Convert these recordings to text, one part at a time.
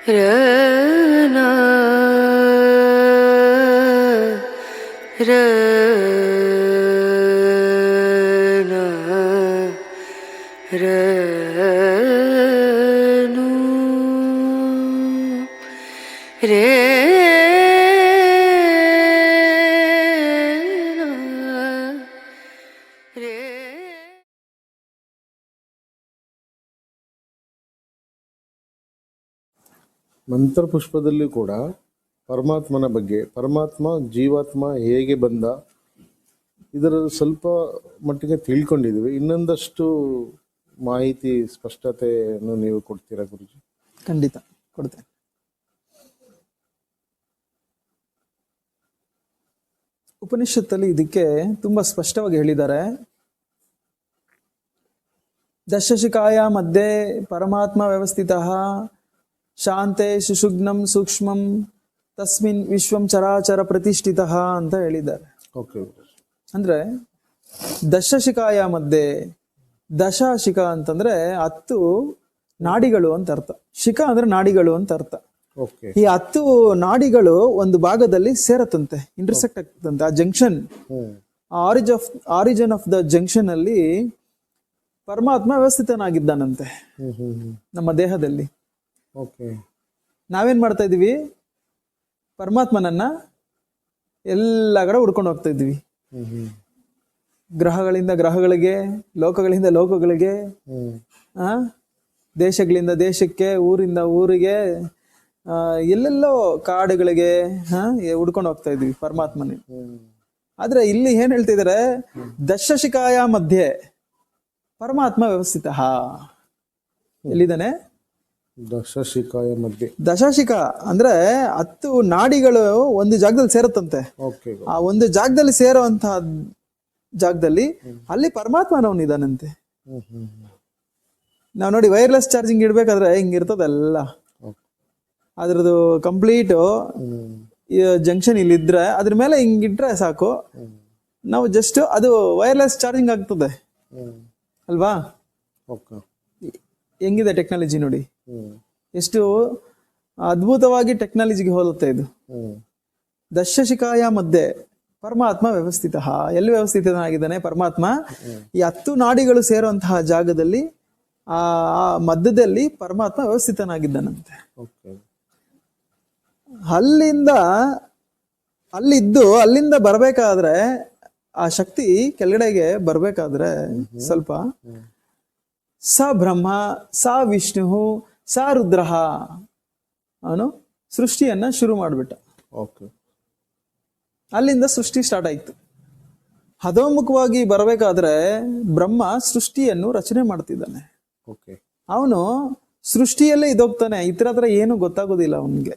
ರನ ರನ ರನು ರೇ ಮಂತ್ರಪುಷ್ಪದಲ್ಲಿ ಕೂಡ ಪರಮಾತ್ಮನ ಬಗ್ಗೆ, ಪರಮಾತ್ಮ ಜೀವಾತ್ಮ ಹೇಗೆ ಬಂದ, ಇದರ ಸ್ವಲ್ಪ ಮಟ್ಟಿಗೆ ತಿಳ್ಕೊಂಡಿದ್ದೀವಿ. ಇನ್ನೊಂದಷ್ಟು ಮಾಹಿತಿ ಸ್ಪಷ್ಟತೆಯನ್ನು ನೀವು ಕೊಡ್ತೀರಾ ಗುರುಜಿ? ಖಂಡಿತ ಕೊಡ್ತೇನೆ. ಉಪನಿಷತ್ತಲ್ಲಿ ಇದಕ್ಕೆ ತುಂಬಾ ಸ್ಪಷ್ಟವಾಗಿ ಹೇಳಿದ್ದಾರೆ. ದಶಶಿಖಾಯ ಮಧ್ಯೆ ಪರಮಾತ್ಮ ವ್ಯವಸ್ಥಿತಃ ಶಾಂತೆ ಸುಷುಗ್ನಂ ಸೂಕ್ಷ್ಮಂ ತಸ್ಮಿನ್ ವಿಶ್ವಂ ಚರಾಚರ ಪ್ರತಿಷ್ಠಿತಃ ಅಂತ ಹೇಳಿದ್ದಾರೆ. ಅಂದ್ರೆ ದಶಶಿಖಾಯ ಮಧ್ಯೆ, ದಶಶಿಖ ಅಂತಂದ್ರೆ 10 ನಾಡಿಗಳು ಅಂತ ಅರ್ಥ. ಶಿಖ ಅಂದ್ರೆ ನಾಡಿಗಳು ಅಂತ ಅರ್ಥ. ಈ 10 ನಾಡಿಗಳು ಒಂದು ಭಾಗದಲ್ಲಿ ಸೇರತ್ತಂತೆ, ಇಂಟರ್ಸೆಕ್ಟ್ ಆಗ್ತಂತೆ. ಆ junction, origin of the junction ಅಲ್ಲಿ ಪರಮಾತ್ಮ ವ್ಯವಸ್ಥಿತನಾಗಿದ್ದಾನಂತೆ ನಮ್ಮ ದೇಹದಲ್ಲಿ. ನಾವೇನ್ ಮಾಡ್ತಾ ಇದೀವಿ? ಪರಮಾತ್ಮನನ್ನ ಎಲ್ಲ ಕಡೆ ಹುಡ್ಕೊಂಡು ಹೋಗ್ತಾ ಇದ್ವಿ. ಗ್ರಹಗಳಿಂದ ಗ್ರಹಗಳಿಗೆ, ಲೋಕಗಳಿಂದ ಲೋಕಗಳಿಗೆ, ದೇಶಗಳಿಂದ ದೇಶಕ್ಕೆ, ಊರಿಂದ ಊರಿಗೆ, ಎಲ್ಲೆಲ್ಲೋ ಕಾಡುಗಳಿಗೆ ಹುಡ್ಕೊಂಡು ಹೋಗ್ತಾ ಇದ್ವಿ ಪರಮಾತ್ಮನೇ. ಆದ್ರೆ ಇಲ್ಲಿ ಏನ್ ಹೇಳ್ತಿದಾರೆ? ದಶಶಿಖಾಯ ಮಧ್ಯೆ ಪರಮಾತ್ಮ ವ್ಯವಸ್ಥಿತ. ಎಲ್ಲಿದ್ದಾನೆ? ದಶಶಿಖಾಯ ಮಧ್ಯೆ. ದಶಶಿಖ ಅಂದ್ರೆ 10 ನಾಡಿಗಳು ಒಂದು ಜಾಗದಲ್ಲಿ ಸೇರುತ್ತಂತೆ. ಆ ಒಂದು ಜಾಗದಲ್ಲಿ ಸೇರುವಂತಹ ಜಾಗದಲ್ಲಿ ಅಲ್ಲಿ ಪರಮಾತ್ಮನವನಿದಾನಂತೆ. ನಾವ್ ನೋಡಿ ವೈರ್ಲೆಸ್ ಚಾರ್ಜಿಂಗ್ ಇಡ್ಬೇಕಾದ್ರೆ ಹಿಂಗಿರ್ತದೆಲ್ಲ, ಅದ್ರದ್ದು ಕಂಪ್ಲೀಟ್ ಜಂಕ್ಷನ್ ಇಲ್ಲಿದ್ರೆ ಅದ್ರ ಮೇಲೆ ಹಿಂಗಿಟ್ರೆ ಸಾಕು, ನಾವು ಜಸ್ಟ್ ಅದು ವೈರ್ಲೆಸ್ ಚಾರ್ಜಿಂಗ್ ಆಗ್ತದೆ ಅಲ್ವಾ? ಹೆಂಗಿದೆ ಟೆಕ್ನಾಲಜಿ ನೋಡಿ, ಎಷ್ಟು ಅದ್ಭುತವಾಗಿ ಟೆಕ್ನಾಲಜಿಗೆ ಹೋಲುತ್ತೆ ಇದು. ದಶಶಿಖಾಯ ಮಧ್ಯೆ ಪರಮಾತ್ಮ ವ್ಯವಸ್ಥಿತ. ಎಲ್ಲಿ ವ್ಯವಸ್ಥಿತನಾಗಿದ್ದಾನೆ ಪರಮಾತ್ಮ? ಈ 10 ನಾಡಿಗಳು ಸೇರುವಂತಹ ಜಾಗದಲ್ಲಿ, ಆ ಮಧ್ಯದಲ್ಲಿ ಪರಮಾತ್ಮ ವ್ಯವಸ್ಥಿತನಾಗಿದ್ದಾನಂತೆ. ಅಲ್ಲಿಂದ ಬರ್ಬೇಕಾದ್ರೆ, ಆ ಶಕ್ತಿ ಕೆಳಗಡೆಗೆ ಬರ್ಬೇಕಾದ್ರೆ ಸ್ವಲ್ಪ ಸ ಬ್ರಹ್ಮ ಸ ವಿಷ್ಣು ಸ ರುದ್ರ ಅವನು ಸೃಷ್ಟಿಯನ್ನ ಶುರು ಮಾಡ್ಬಿಟ್ಟ. ಅಲ್ಲಿಂದ ಸೃಷ್ಟಿ ಸ್ಟಾರ್ಟ್ ಆಯ್ತು. ಅಧೋಮುಖವಾಗಿ ಬರಬೇಕಾದ್ರೆ ಬ್ರಹ್ಮ ಸೃಷ್ಟಿಯನ್ನು ರಚನೆ ಮಾಡ್ತಿದ್ದಾನೆ. ಅವನು ಸೃಷ್ಟಿಯಲ್ಲೇ ಇದೋಗ್ತಾನೆ, ಇತರ ಹತ್ರ ಏನು ಗೊತ್ತಾಗೋದಿಲ್ಲ ಅವನ್ಗೆ.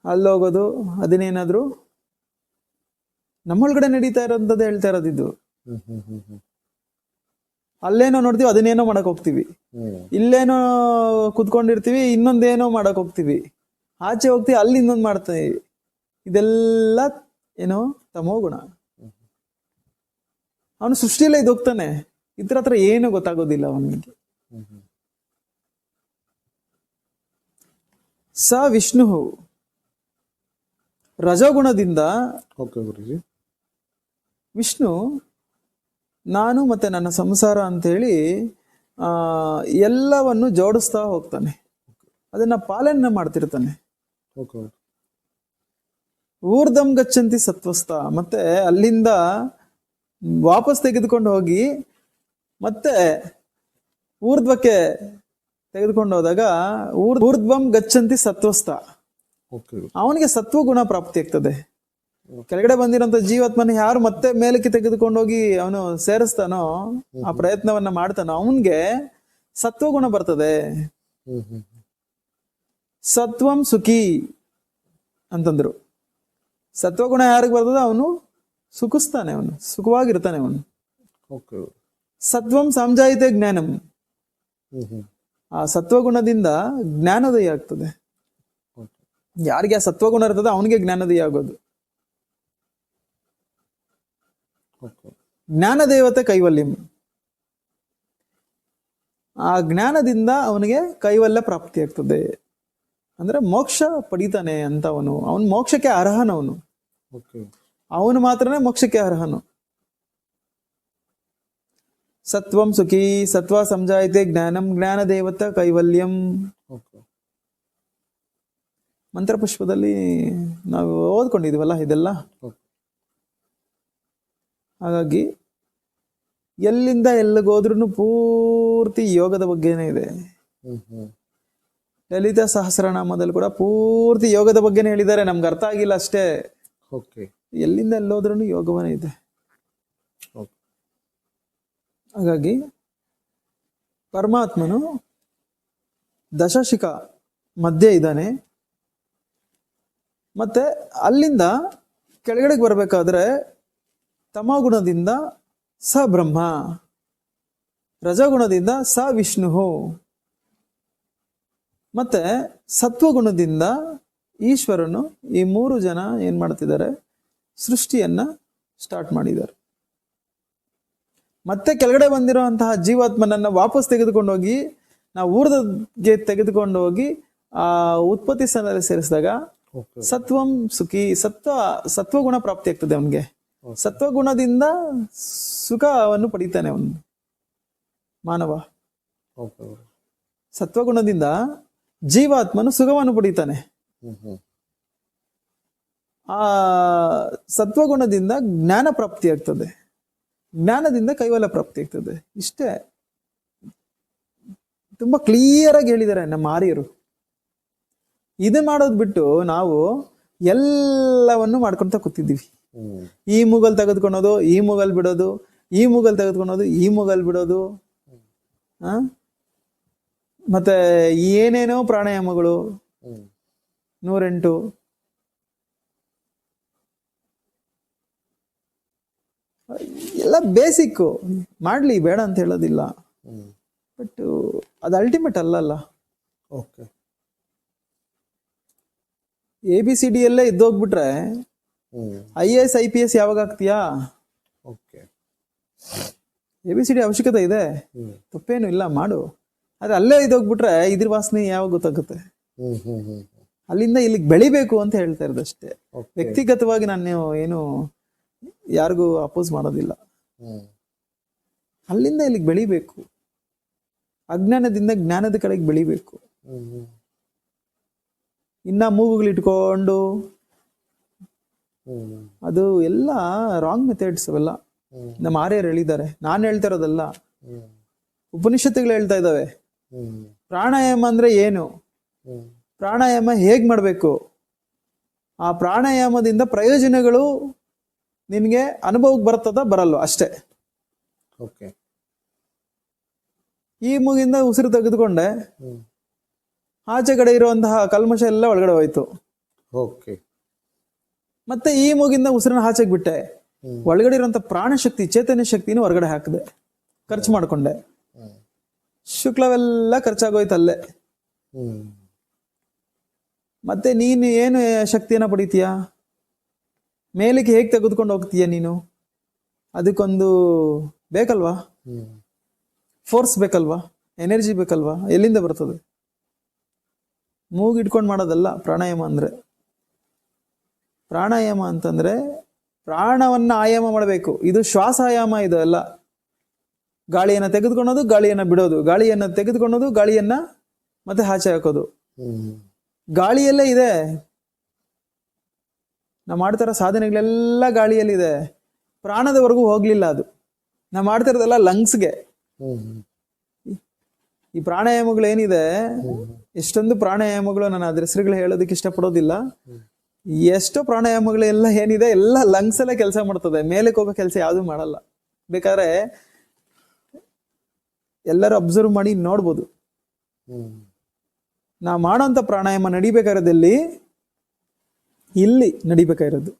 ಅಲ್ಲೋಗೋದು ಅದನ್ನೇನಾದ್ರು ನಮ್ಮೊಳಗಡೆ ನಡೀತಾ ಇರೋಂಥದ್ದು ಹೇಳ್ತಾ ಇರೋದಿದ್ದು. ಅಲ್ಲೇನೋ ನೋಡ್ತೀವಿ, ಅದನ್ನೇನೋ ಮಾಡಕ್ ಹೋಗ್ತೀವಿ. ಇಲ್ಲೇನೋ ಕುತ್ಕೊಂಡಿರ್ತೀವಿ, ಇನ್ನೊಂದೇನೋ ಮಾಡಕ್ ಹೋಗ್ತೀವಿ. ಆಚೆ ಹೋಗ್ತೀವಿ, ಅಲ್ಲಿ ಇನ್ನೊಂದು ಮಾಡ್ತೀವಿ. ಇದೆಲ್ಲ ಏನೋ ತಮೋ ಗುಣ. ಅವನು ಸೃಷ್ಟಿಯಲ್ಲೇ ಇದೋಗ್ತಾನೆ, ಇತರ ಹತ್ರ ಏನು ಗೊತ್ತಾಗೋದಿಲ್ಲ ಅವನಿಗೆ. ಸ ವಿಷ್ಣು ರಜೋಗುಣದಿಂದ ವಿಷ್ಣು ನಾನು ಮತ್ತೆ ನನ್ನ ಸಂಸಾರ ಅಂತೇಳಿ ಎಲ್ಲವನ್ನು ಜೋಡಿಸ್ತಾ ಹೋಗ್ತಾನೆ, ಅದನ್ನ ಪಾಲನೆ ಮಾಡ್ತಿರ್ತಾನೆ. ಊರ್ಧಂ ಗಚ್ಚಂತಿ ಸತ್ವಸ್ಥ, ಮತ್ತೆ ಅಲ್ಲಿಂದ ವಾಪಸ್ ತೆಗೆದುಕೊಂಡು ಹೋಗಿ ಮತ್ತೆ ಊರ್ಧ್ವಕ್ಕೆ ತೆಗೆದುಕೊಂಡು ಹೋದಾಗ ಊರ್ಧ್ವಂ ಗಚ್ಚಂತಿ ಸತ್ವಸ್ಥ, ಅವನಿಗೆ ಸತ್ವ ಗುಣ ಪ್ರಾಪ್ತಿ ಆಗ್ತದೆ. ಕೆಳಗಡೆ ಬಂದಿರೋಂಥ ಜೀವಾತ್ಮನ ಯಾರು ಮತ್ತೆ ಮೇಲಕ್ಕೆ ತೆಗೆದುಕೊಂಡೋಗಿ ಅವನು ಸೇರಿಸ್ತಾನೋ, ಆ ಪ್ರಯತ್ನವನ್ನ ಮಾಡ್ತಾನೋ, ಅವನ್ಗೆ ಸತ್ವಗುಣ ಬರ್ತದೆ. ಸತ್ವಂ ಸುಖಿ ಅಂತಂದ್ರು. ಸತ್ವಗುಣ ಯಾರಿಗೆ ಬರ್ತದೆ ಅವನು ಸುಖಿಸ್ತಾನೆ, ಅವನು ಸುಖವಾಗಿರ್ತಾನೆ ಅವನು. ಸತ್ವಂ ಸಂಜಾಯಿತೆ ಜ್ಞಾನಂ, ಆ ಸತ್ವಗುಣದಿಂದ ಜ್ಞಾನೋದಯ ಆಗ್ತದೆ. ಯಾರಿಗೆ ಆ ಸತ್ವಗುಣ ಇರ್ತದೆ ಅವನಿಗೆ ಜ್ಞಾನೋದಯ ಆಗೋದು. ಜ್ಞಾನ ದೇವತೆ ಕೈವಲ್ಯಂ, ಆ ಜ್ಞಾನದಿಂದ ಅವನಿಗೆ ಕೈವಲ್ಯ ಪ್ರಾಪ್ತಿ ಆಗ್ತದೆ. ಅಂದ್ರೆ ಮೋಕ್ಷ ಪಡಿತಾನೆ ಅಂತ ಅವನು ಮೋಕ್ಷಕ್ಕೆ ಅರ್ಹನವನು. ಓಕೆ. ಅವನು ಮಾತ್ರನೇ ಮೋಕ್ಷಕ್ಕೆ ಅರ್ಹನು. ಸತ್ವಂ ಸುಖಿ ಸತ್ವ ಸಂಜಾಯತೆ ಜ್ಞಾನಂ ಜ್ಞಾನ ದೇವತ ಕೈವಲ್ಯಂ. ಓಕೆ. ಮಂತ್ರಪುಷ್ಪದಲ್ಲಿ ನಾವು ಓದ್ಕೊಂಡಿದೀವಲ್ಲ ಇದೆಲ್ಲ. ಓಕೆ. ಹಾಗಾಗಿ ಎಲ್ಲಿಂದ ಎಲ್ಲಿಗೋದ್ರೂ ಪೂರ್ತಿ ಯೋಗದ ಬಗ್ಗೆನೇ ಇದೆ. ಲಲಿತ ಸಹಸ್ರನಾಮದಲ್ಲಿ ಕೂಡ ಪೂರ್ತಿ ಯೋಗದ ಬಗ್ಗೆನೇ ಹೇಳಿದ್ದಾರೆ. ನಮ್ಗೆ ಅರ್ಥ ಆಗಿಲ್ಲ ಅಷ್ಟೇ. ಓಕೆ. ಎಲ್ಲಿಂದ ಎಲ್ಲೋದ್ರೂ ಯೋಗವನೇ ಇದೆ. ಓಕೆ. ಹಾಗಾಗಿ ಪರಮಾತ್ಮನು ದಶಶಿಖ ಮಧ್ಯೆ ಇದ್ದಾನೆ. ಮತ್ತೆ ಅಲ್ಲಿಂದ ಕೆಳಗಡೆಗೆ ಬರ್ಬೇಕಾದ್ರೆ ತಮೋಗುಣದಿಂದ ಸ ಬ್ರಹ್ಮ, ರಜಗುಣದಿಂದ ಸ ವಿಷ್ಣು, ಮತ್ತೆ ಸತ್ವಗುಣದಿಂದ ಈಶ್ವರನು. ಈ 3 ಜನ ಏನ್ ಮಾಡ್ತಿದ್ದಾರೆ, ಸೃಷ್ಟಿಯನ್ನ ಸ್ಟಾರ್ಟ್ ಮಾಡಿದ್ದಾರೆ. ಮತ್ತೆ ಕೆಳಗಡೆ ಬಂದಿರುವಂತಹ ಜೀವಾತ್ಮನನ್ನ ವಾಪಸ್ ತೆಗೆದುಕೊಂಡು ಹೋಗಿ ನಾವು ಊರ್ದಗೆ ತೆಗೆದುಕೊಂಡು ಹೋಗಿ ಆ ಉತ್ಪತ್ತಿ ಸ್ಥಾನದಲ್ಲಿ ಸೇರಿಸಿದಾಗ ಸತ್ವಂ ಸುಖಿ ಸತ್ವಗುಣ ಪ್ರಾಪ್ತಿ ಆಗ್ತದೆ ಅವನಿಗೆ. ಸತ್ವಗುಣದಿಂದ ಸುಖವನ್ನು ಪಡಿತಾನೆ ಅವನು ಮಾನವ. ಸತ್ವಗುಣದಿಂದ ಜೀವಾತ್ಮನು ಸುಖವನ್ನು ಪಡಿತಾನೆ. ಆ ಸತ್ವಗುಣದಿಂದ ಜ್ಞಾನ ಪ್ರಾಪ್ತಿ ಆಗ್ತದೆ, ಜ್ಞಾನದಿಂದ ಕೈವಲ್ಯ ಪ್ರಾಪ್ತಿ ಆಗ್ತದೆ. ಇಷ್ಟೇ ತುಂಬಾ ಕ್ಲಿಯರ್ ಆಗಿ ಹೇಳಿದ್ದಾರೆ ನಮ್ಮ ಆರ್ಯರು. ಇದು ಮಾಡೋದ್ ಬಿಟ್ಟು ನಾವು ಎಲ್ಲವನ್ನು ಮಾಡ್ಕೊಂತ ಕೂತಿದ್ದೀವಿ. ಈ ಮೂಗಲ್ ತೆಗೆದುಕೊಳೋದು, ಈ ಮೂಗಲ್ ಬಿಡೋದು, ಈ ಮೂಗಲ್ ತೆಗೆದುಕೊಳೋದು, ಈ ಮೂಗಲ್ ಬಿಡೋದು, ಮತ್ತೆ ಏನೇನೋ ಪ್ರಾಣಾಯಾಮಗಳು 108. ಎಲ್ಲ ಬೇಸಿಕ್ ಮಾಡ್ಲಿ, ಬೇಡ ಅಂತ ಹೇಳೋದಿಲ್ಲ. ಬಟ್ ಅದು ಅಲ್ಟಿಮೇಟ್ ಅಲ್ಲಲ್ಲ. ಓಕೆ. ABCD ಎಲ್ಲೇ ಇದ್ದೋಗ್ಬಿಟ್ರೆ IAS IPS ಯಾವಾಗ ಆಗ್ತೀಯಾ? ಓಕೆ. ABCD ಅವಶ್ಯಕತೆ ಇದೆ, ತಪ್ಪೇನು ಇಲ್ಲ, ಮಾಡು. ಆದ್ರೆ ಅಲ್ಲೇ ಇದ್ದೋಗ್ಬಿಟ್ರೆ ಇದ್ರ ವಾಸನೆ ಯಾವಾಗ ಗೊತ್ತಾಗುತ್ತೆ? ಅಲ್ಲಿಂದ ಇಲ್ಲಿಗೆ ಬೆಳಿಬೇಕು ಅಂತ ಹೇಳ್ತಾ ಇರೋದಷ್ಟೇ. ವ್ಯಕ್ತಿಗತವಾಗಿ ನಾನು ಏನು ಯಾರಿಗೂ ಅಪೋಸ್ ಮಾಡೋದಿಲ್ಲ. ಅಲ್ಲಿಂದ ಇಲ್ಲಿಗೆ ಬೆಳಿಬೇಕು, ಅಜ್ಞಾನದಿಂದ ಜ್ಞಾನದ ಕಡೆಗೆ ಬೆಳಿಬೇಕು. ಇನ್ನ ಮೂಗುಗಳಿಟ್ಕೊಂಡು ಅದು ಎಲ್ಲ ರಾಂಗ್ ಮೆಥಡ್ಸ್ ಅವೆಲ್ಲ. ನಮ್ಮ ಆರ್ಯರು ಹೇಳಿದ್ದಾರೆ, ನಾನು ಹೇಳ್ತಾ ಇರೋದಲ್ಲ, ಉಪನಿಷತ್ತುಗಳು ಹೇಳ್ತಾ ಇದ್ದಾವೆ. ಪ್ರಾಣಾಯಾಮ ಅಂದ್ರೆ ಏನು, ಪ್ರಾಣಾಯಾಮ ಹೇಗ್ ಮಾಡ್ಬೇಕು, ಆ ಪ್ರಾಣಾಯಾಮದಿಂದ ಪ್ರಯೋಜನಗಳು ನಿನ್ಗೆ ಅನುಭವಕ್ಕೆ ಬರ್ತದ ಬರಲ್ವ ಅಷ್ಟೇ. ಓಕೆ. ಈ ಮೂಗಿಂದ ಉಸಿರು ತೆಗೆದುಕೊಂಡೆ, ಆಚೆ ಕಡೆ ಇರುವಂತಹ ಕಲ್ಮಶ ಎಲ್ಲ ಒಳಗಡೆ ಹೋಯ್ತು. ಓಕೆ. ಮತ್ತೆ ಈ ಮೂಗಿಂದ ಉಸಿರನ್ನ ಆಚೆಗೆ ಬಿಟ್ಟೆ, ಒಳಗಡೆ ಇರುವಂತ ಪ್ರಾಣಶಕ್ತಿ ಚೈತನ್ಯ ಶಕ್ತಿನ ಹೊರಗಡೆ ಹಾಕಿದೆ, ಖರ್ಚು ಮಾಡ್ಕೊಂಡೆ. ಶುಕ್ಲವೆಲ್ಲ ಖರ್ಚಾಗೋಯ್ತು ಅಲ್ಲೇ. ಮತ್ತೆ ನೀನು ಏನು ಶಕ್ತಿಯನ್ನ ಪಡಿತೀಯ, ಮೇಲಕ್ಕೆ ಹೇಗೆ ತೆಗೆದುಕೊಂಡು ಹೋಗ್ತೀಯ ನೀನು? ಅದಕ್ಕೊಂದು ಬೇಕಲ್ವಾ, ಫೋರ್ಸ್ ಬೇಕಲ್ವಾ, ಎನರ್ಜಿ ಬೇಕಲ್ವಾ? ಎಲ್ಲಿಂದ ಬರ್ತದೆ? ಮೂಗಿಟ್ಕೊಂಡು ಮಾಡೋದಲ್ಲ ಪ್ರಾಣಾಯಾಮ ಅಂದ್ರೆ. ಪ್ರಾಣಾಯಾಮ ಅಂತಂದ್ರೆ ಪ್ರಾಣವನ್ನ ಆಯಾಮ ಮಾಡಬೇಕು. ಇದು ಶ್ವಾಸಾಯಾಮ, ಇದು ಅಲ್ಲ. ಗಾಳಿಯನ್ನ ತೆಗೆದುಕೊಳ್ಳೋದು, ಗಾಳಿಯನ್ನ ಬಿಡೋದು, ಗಾಳಿಯನ್ನ ತೆಗೆದುಕೊಳ್ಳೋದು, ಗಾಳಿಯನ್ನ ಮತ್ತೆ ಆಚೆ ಹಾಕೋದು. ಗಾಳಿಯಲ್ಲೇ ಇದೆ. ನಾವು ಮಾಡ್ತಾರೋ ಸಾಧನೆಗಳೆಲ್ಲ ಗಾಳಿಯಲ್ಲಿದೆ, ಪ್ರಾಣದವರೆಗೂ ಹೋಗ್ಲಿಲ್ಲ ಅದು. ನಾವು ಮಾಡ್ತಿರೋದೆಲ್ಲ ಲಂಗ್ಸ್ಗೆ. ಈ ಪ್ರಾಣಾಯಾಮಗಳು ಏನಿದೆ, ಎಷ್ಟೊಂದು ಪ್ರಾಣಾಯಾಮಗಳು, ನಾನು ಅದ್ರ ಹೆಸರುಗಳು ಹೇಳೋದಕ್ಕೆ ಇಷ್ಟಪಡೋದಿಲ್ಲ. ಎಷ್ಟೋ ಪ್ರಾಣಾಯಾಮಗಳು ಎಲ್ಲ ಏನಿದೆ ಎಲ್ಲ ಲಂಗ್ಸ್ ಅಲ್ಲೇ ಕೆಲಸ ಮಾಡ್ತದೆ, ಮೇಲಕ್ಕೆ ಹೋಗೋ ಕೆಲಸ ಯಾವುದು ಮಾಡಲ್ಲ. ಬೇಕಾದ್ರೆ ಎಲ್ಲರೂ ಅಬ್ಸರ್ವ್ ಮಾಡಿ ನೋಡ್ಬೋದು. ನಾ ಮಾಡೋಂಥ ಪ್ರಾಣಾಯಾಮ ನಡಿಬೇಕಾಗಿರೋದಲ್ಲಿ ಇಲ್ಲಿ ನಡಿಬೇಕಾಗಿರೋದು.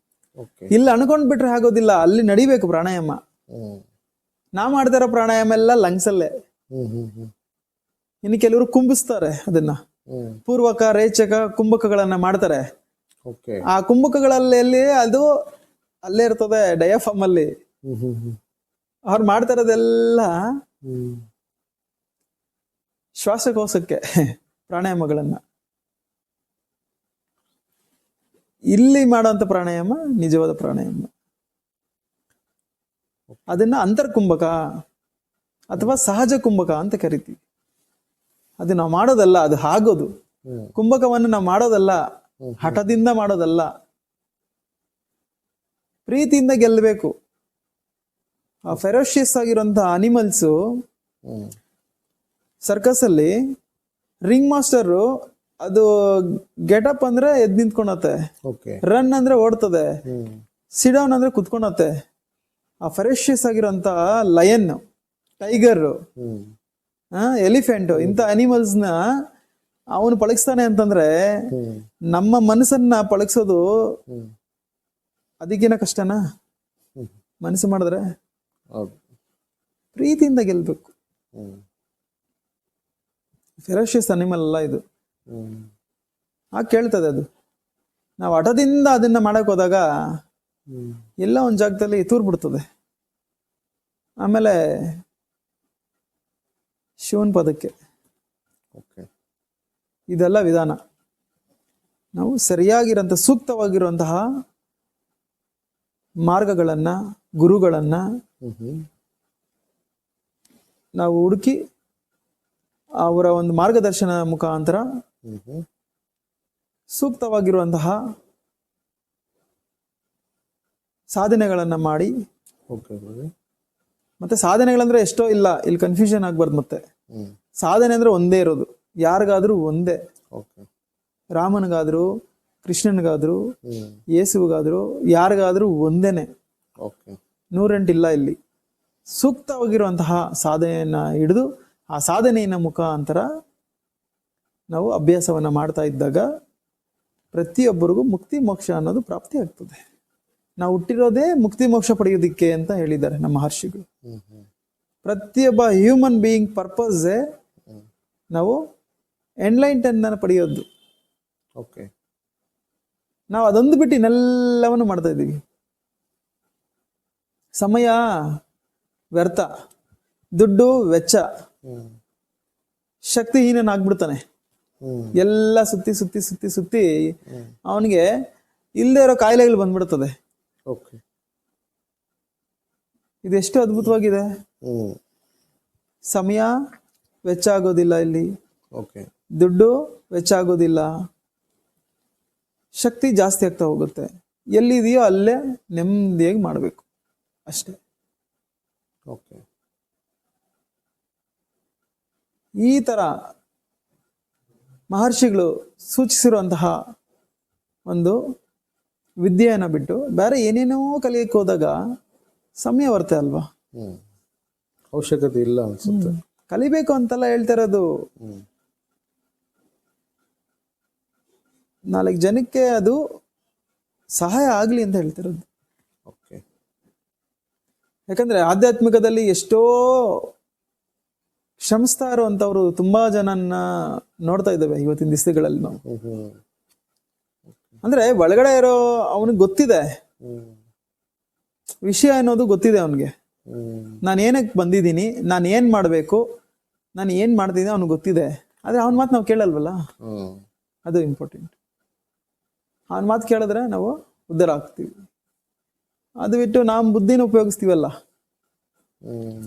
ಇಲ್ಲಿ ಅನ್ಕೊಂಡ್ ಬಿಟ್ರೆ ಆಗೋದಿಲ್ಲ, ಅಲ್ಲಿ ನಡಿಬೇಕು ಪ್ರಾಣಾಯಾಮ. ನಾ ಮಾಡ್ತಾ ಇರೋ ಪ್ರಾಣಾಯಾಮ ಎಲ್ಲ ಲಂಗ್ಸ್ ಅಲ್ಲೇ. ಇನ್ನು ಕೆಲವರು ಕುಂಬಿಸ್ತಾರೆ ಅದನ್ನ, ಪೂರ್ವಕ ರೇಚಕ ಕುಂಭಕಗಳನ್ನ ಮಾಡ್ತಾರೆ. ಆ ಕುಂಭಕಗಳಲ್ಲಿ ಅದು ಅಲ್ಲೇ ಇರ್ತದೆ, ಡಯಾಫಾರ್ಮ್ ಅಲ್ಲಿ. ಅವ್ರು ಮಾಡ್ತಾ ಇರೋದೆಲ್ಲ ಶ್ವಾಸಕೋಶಕ್ಕೆ ಪ್ರಾಣಾಯಾಮಗಳನ್ನ. ಇಲ್ಲಿ ಮಾಡೋಂಥ ಪ್ರಾಣಾಯಾಮ ನಿಜವಾದ ಪ್ರಾಣಾಯಾಮ. ಅದನ್ನ ಅಂತರ್ಕುಂಭಕ ಅಥವಾ ಸಹಜ ಕುಂಭಕ ಅಂತ ಕರಿತೀವಿ. ಅದು ನಾವು ಮಾಡೋದಲ್ಲ, ಅದು ಆಗೋದು. ಕುಂಭಕವನ್ನು ನಾವು ಮಾಡೋದಲ್ಲ, ಹಠದಿಂದ ಮಾಡೋದಲ್ಲ, ಪ್ರೀತಿಯಿಂದ ಗೆಲ್ಲಬೇಕು. ಆ ಫೆರೋಷಿಯಸ್ ಆಗಿರುವಂತ ಅನಿಮಲ್ಸು ಸರ್ಕಸ್ ಅಲ್ಲಿ ರಿಂಗ್ ಮಾಸ್ಟರ್ ಅದು ಗೆಟಪ್ ಅಂದ್ರೆ ಎದ್ ನಿಂತ್ಕೊಳತ್ತೆ, ರನ್ ಅಂದ್ರೆ ಓಡ್ತದೆ, ಸಿಡೌನ್ ಅಂದ್ರೆ ಕುತ್ಕೊಳತ್ತೆ. ಆ ಫೆರೋಷಿಯಸ್ ಆಗಿರುವಂತ ಲಯನ್, ಟೈಗರ್, ಎಲಿಫೆಂಟ್, ಇಂಥ ಅನಿಮಲ್ಸ್ ನ ಅವನು ಪಳಗಿಸ್ತಾನೆ ಅಂತಂದ್ರೆ ನಮ್ಮ ಮನಸ್ಸನ್ನ ಪಳಗಿಸೋದು ಅದಕ್ಕೇನ ಕಷ್ಟನಾ? ಮನಸ್ಸು ಮಾಡಿದ್ರೆ ಪ್ರೀತಿಯಿಂದ ಗೆಲ್ಬೇಕು. ಫೆರೋಷಿಯಸ್ ಅನಿಮಲ್ ಅಲ್ಲ ಇದು. ಕೇಳ್ತದೆ ಅದು. ನಾವು ಹಠದಿಂದ ಅದನ್ನ ಮಾಡಕ್ ಹೋದಾಗ ಎಲ್ಲ ಒಂದ್ ಜಾಗದಲ್ಲಿ ತೂರ್ ಬಿಡ್ತದೆ. ಆಮೇಲೆ ಶಿವನ್ ಪದಕ್ಕೆ. ಇದೆಲ್ಲ ವಿಧಾನ. ನಾವು ಸರಿಯಾಗಿರಂತ ಸೂಕ್ತವಾಗಿರುವಂತಹ ಮಾರ್ಗಗಳನ್ನ, ಗುರುಗಳನ್ನ ನಾವು ಹುಡುಕಿ ಅವರ ಒಂದು ಮಾರ್ಗದರ್ಶನ ಮುಖಾಂತರ ಸೂಕ್ತವಾಗಿರುವಂತಹ ಸಾಧನೆಗಳನ್ನ ಮಾಡಿ. ಮತ್ತೆ ಸಾಧನೆಗಳಂದ್ರೆ ಎಷ್ಟೋ ಇಲ್ಲ, ಇಲ್ಲಿ ಕನ್ಫ್ಯೂಷನ್ ಆಗ್ಬಾರ್ದು. ಮತ್ತೆ ಸಾಧನೆ ಅಂದ್ರೆ ಒಂದೇ ಇರೋದು, ಯಾರಿಗಾದ್ರೂ ಒಂದೇ. ರಾಮನಿಗಾದ್ರು, ಕೃಷ್ಣನಿಗಾದ್ರು, ಯೇಸುವಿಗಾದ್ರು, ಯಾರಿಗಾದ್ರೂ ಒಂದೇನೆ, 108 ಇಲ್ಲ. ಇಲ್ಲಿ ಸೂಕ್ತವಾಗಿರುವಂತಹ ಸಾಧನೆಯನ್ನ ಹಿಡಿದು ಆ ಸಾಧನೆಯ ಮುಖಾಂತರ ನಾವು ಅಭ್ಯಾಸವನ್ನ ಮಾಡ್ತಾ ಇದ್ದಾಗ ಪ್ರತಿಯೊಬ್ಬರಿಗೂ ಮುಕ್ತಿ ಮೋಕ್ಷ ಅನ್ನೋದು ಪ್ರಾಪ್ತಿ ಆಗ್ತದೆ. ನಾವು ಹುಟ್ಟಿರೋದೇ ಮುಕ್ತಿ ಮೋಕ್ಷ ಪಡೆಯೋದಿಕ್ಕೆ ಅಂತ ಹೇಳಿದ್ದಾರೆ ನಮ್ಮ ಮಹರ್ಷಿಗಳು. ಪ್ರತಿಯೊಬ್ಬ ಹ್ಯೂಮನ್ ಬೀಯಿಂಗ್ ಪರ್ಪಸ್ ನಾವು ಎನ್ಲೈಟನ್ಮೆಂಟ್ ಪಡೆಯೋದು. ನಾವು ಅದೊಂದು ಬಿಟ್ಟು ಇನ್ನೆಲ್ಲವನ್ನು ಮಾಡ್ತಾ ಇದ್ದೀವಿ. ಸಮಯ ವ್ಯರ್ಥ, ದುಡ್ಡು ವೆಚ್ಚ, ಶಕ್ತಿಹೀನನಾಗ್ಬಿಡ್ತಾನೆ. ಎಲ್ಲ ಸುತ್ತಿ ಸುತ್ತಿ ಸುತ್ತಿ ಸುತ್ತಿ ಅವನಿಗೆ ಇಲ್ಲದೆ ಇರೋ ಕಾಯಿಲೆಗಳು ಬಂದ್ಬಿಡ್ತದೆ. ಇದೆಷ್ಟು ಅದ್ಭುತವಾಗಿದೆ. ಸಮಯ ವೆಚ್ಚ ಆಗೋದಿಲ್ಲ, ಇಲ್ಲಿ ದುಡ್ಡು ವೆಚ್ಚ ಆಗೋದಿಲ್ಲ, ಶಕ್ತಿ ಜಾಸ್ತಿ ಆಗ್ತಾ ಹೋಗುತ್ತೆ. ಎಲ್ಲಿದೆಯೋ ಅಲ್ಲೇ ನೆಮ್ಮದಿಯಾಗಿ ಮಾಡಬೇಕು ಅಷ್ಟೇ. ಈ ತರ ಮಹರ್ಷಿಗಳು ಸೂಚಿಸಿರುವಂತಹ ಒಂದು ವಿದ್ಯೆಯನ್ನ ಬಿಟ್ಟು ಬೇರೆ ಏನೇನೋ ಕಲಿಯಕ್ಕೆ ಹೋದಾಗ ಸಮಯ ಬರುತ್ತೆ ಅಲ್ವಾ? ಅವಶ್ಯಕತೆ ಇಲ್ಲ ಅನ್ಸುತ್ತೆ. ಕಲಿಬೇಕು ಅಂತೆಲ್ಲ ಹೇಳ್ತಾ ಇರೋದು, 4 ಜನಕ್ಕೆ ಅದು ಸಹಾಯ ಆಗ್ಲಿ ಅಂತ ಹೇಳ್ತಿರೋದು. ಯಾಕಂದ್ರೆ ಆಧ್ಯಾತ್ಮಿಕದಲ್ಲಿ ಎಷ್ಟೋ ಶ್ರಮಿಸ್ತಾ ಇರುವಂತವ್ರು ತುಂಬಾ ಜನನ್ನ ನೋಡ್ತಾ ಇದ್ದೇವೆ ಇವತ್ತಿನ ದಿವಸಗಳಲ್ಲಿ ನಾವು. ಅಂದ್ರೆ ಒಳಗಡೆ ಇರೋ ಅವನಿಗೆ ಗೊತ್ತಿದೆ ವಿಷಯ ಅನ್ನೋದು, ಗೊತ್ತಿದೆ ಅವನಿಗೆ. ನಾನು ಏನಕ್ಕೆ ಬಂದಿದ್ದೀನಿ, ನಾನು ಏನ್ ಮಾಡ್ಬೇಕು, ನಾನು ಏನ್ ಮಾಡ್ತಿದ್ದೀನಿ ಅವ್ನಿಗೆ ಗೊತ್ತಿದೆ. ಆದ್ರೆ ಅವನ ಮಾತು ನಾವು ಕೇಳಲ್ವಲ್ಲ, ಅದು ಇಂಪಾರ್ಟೆಂಟ್. ಅವನ ಮಾತು ಕೇಳಿದ್ರೆ ನಾವು ಉದ್ಧಾರ ಆಗ್ತೀವಿ. ಅದು ಬಿಟ್ಟು ನಾವು ಬುದ್ಧಿನ ಉಪಯೋಗಿಸ್ತೀವಲ್ಲ,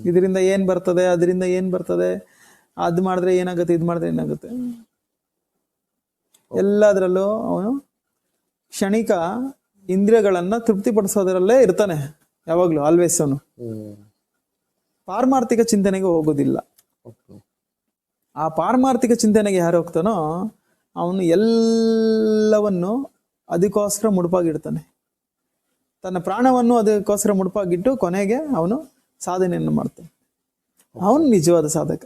ಇದರಿಂದ ಏನ್ ಬರ್ತದೆ, ಅದರಿಂದ ಏನ್ ಬರ್ತದೆ, ಅದ್ ಮಾಡಿದ್ರೆ ಏನಾಗುತ್ತೆ, ಇದ್ ಮಾಡಿದ್ರೆ ಏನಾಗುತ್ತೆ, ಎಲ್ಲದರಲ್ಲೂ ಅವನು ಕ್ಷಣಿಕ ಇಂದ್ರಿಯಗಳನ್ನ ತೃಪ್ತಿಪಡಿಸೋದ್ರಲ್ಲೇ ಇರ್ತಾನೆ ಯಾವಾಗ್ಲೂ, ಆಲ್ವೇಸ್. ಅವನು ಪಾರಮಾರ್ಥಿಕ ಚಿಂತನೆಗೆ ಹೋಗೋದಿಲ್ಲ. ಆ ಪಾರಮಾರ್ಥಿಕ ಚಿಂತನೆಗೆ ಯಾರು ಹೋಗ್ತಾನೋ ಅವನು ಎಲ್ಲವನ್ನು ಅದಕ್ಕೋಸ್ಕರ ಮುಡುಪಾಗಿಡ್ತಾನೆ. ತನ್ನ ಪ್ರಾಣವನ್ನು ಅದಕ್ಕೋಸ್ಕರ ಮುಡುಪಾಗಿಟ್ಟು ಕೊನೆಗೆ ಅವನು ಸಾಧನೆಯನ್ನು ಮಾಡ್ತಾನೆ. ಅವನು ನಿಜವಾದ ಸಾಧಕ.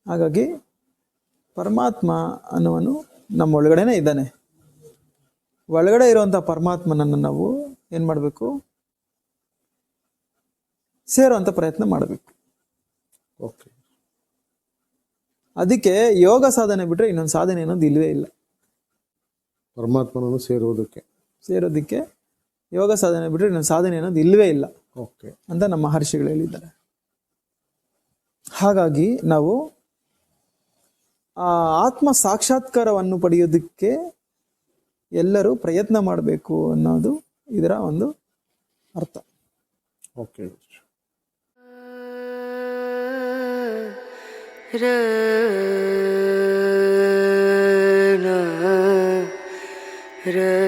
ಹಾಗಾಗಿ ಪರಮಾತ್ಮ ಅನ್ನುವನು ನಮ್ಮ ಒಳಗಡೆನೆ ಇದ್ದಾನೆ. ಒಳಗಡೆ ಇರುವಂತಹ ಪರಮಾತ್ಮನನ್ನು ನಾವು ಏನ್ ಮಾಡ್ಬೇಕು, ಸೇರುವಂತ ಪ್ರಯತ್ನ ಮಾಡಬೇಕು. ಅದಕ್ಕೆ ಯೋಗ ಸಾಧನೆ ಬಿಟ್ರೆ ಇನ್ನೊಂದು ಸಾಧನೆ ಅನ್ನೋದು ಇಲ್ವೇ ಇಲ್ಲ. ಪರಮಾತ್ಮನನ್ನು ಸೇರೋದಕ್ಕೆ ಯೋಗ ಸಾಧನೆ ಬಿಟ್ರೆ ಇನ್ನೊಂದು ಸಾಧನೆ ಅನ್ನೋದು ಇಲ್ವೇ ಇಲ್ಲ ಅಂತ ನಮ್ಮ ಮಹರ್ಷಿಗಳು ಹೇಳಿದ್ದಾರೆ. ಹಾಗಾಗಿ ನಾವು ಆ ಆತ್ಮ ಸಾಕ್ಷಾತ್ಕಾರವನ್ನು ಪಡೆಯೋದಕ್ಕೆ ಎಲ್ಲರೂ ಪ್ರಯತ್ನ ಮಾಡಬೇಕು ಅನ್ನೋದು ಇದರ ಒಂದು ಅರ್ಥ. ಓಕೆ. ರ ನ ರ